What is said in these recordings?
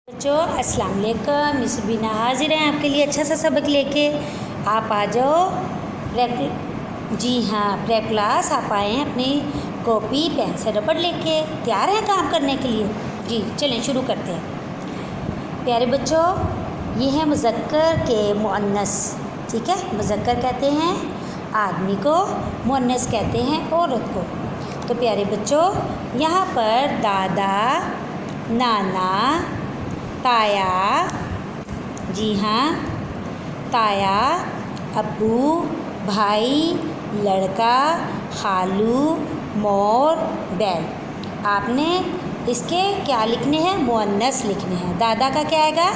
बच्चों अस्सलाम वालेकुम, मिस बीना हाजिर हैं आपके लिए अच्छा सा सबक लेके। आप आ जाओ जी हाँ, प्रेप क्लास आप आए हैं अपनी कॉपी पेंसिल रबड़ लेके। तैयार हैं काम करने के लिए? जी चलें शुरू करते हैं। प्यारे बच्चों, ये है मुज़क्कर के मुअन्नस, ठीक है। मुज़क्कर कहते हैं आदमी को, मुअन्नस कहते हैं औरत को। तो प्यारे बच्चों, यहाँ पर दादा, नाना, ताया, जी हाँ, ताया, अब्बू, भाई, लड़का, खालू, मोर, बैल। आपने इसके क्या लिखने हैं? मुअन्नस लिखने हैं। दादा का क्या आएगा?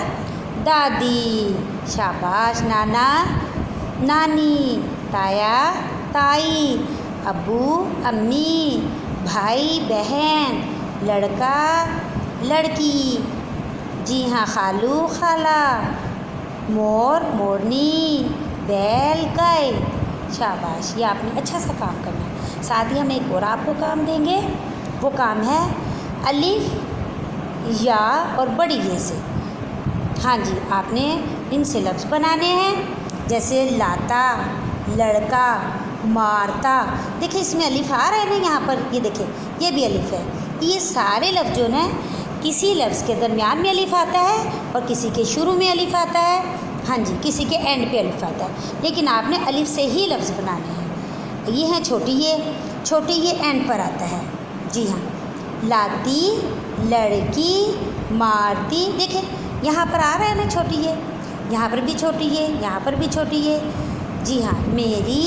दादी, शाबाश। नाना, नानी, ताया, ताई, अब्बू, अम्मी, भाई, बहन, लड़का, लड़की, जी हाँ, खालू, खाला, मोर, मोरनी, बैल, गाय। शाबाश, ये आपने अच्छा सा काम करना है। साथ ही हम एक और आपको काम देंगे, वो काम है अलिफ, या और बड़ी ये से। हाँ जी, आपने इनसे लफ्ज़ बनाने हैं, जैसे लाता, लड़का, मारता। देखिए इसमें अलिफ आ रहा है ना, यहाँ पर ये देखिए, ये भी अलिफ है। ये सारे लफ्ज़ जो हैं, किसी लफ्ज़ के दरमियान में अलिफ आता है और किसी के शुरू में अलिफ आता है, हाँ जी, किसी के एंड पे अलिफ आता है। लेकिन आपने अलिफ से ही लफ्ज़ बनाने हैं। ये है छोटी ये एंड पर आता है, जी हाँ। लाती, लड़की, मारती। देखें यहाँ पर आ रहा है ना छोटी ये, यहाँ पर भी छोटी ये, यहाँ पर भी छोटी ये, जी हाँ। मेरी,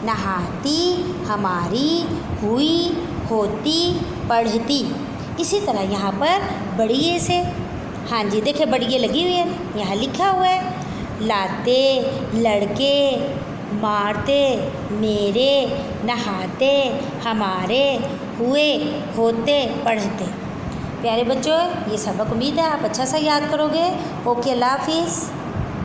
नहाती, हमारी, हुई, होती, पढ़ती। इसी तरह यहाँ पर बड़ी ये से, हाँ जी, देखिए बड़ी ये लगी हुई है, यहाँ लिखा हुआ है लाते, लड़के, मारते, मेरे, नहाते, हमारे, हुए, होते, पढ़ते। प्यारे बच्चों, ये सबक उम्मीद है आप अच्छा सा याद करोगे। ओके, अल्लाह हाफिज़।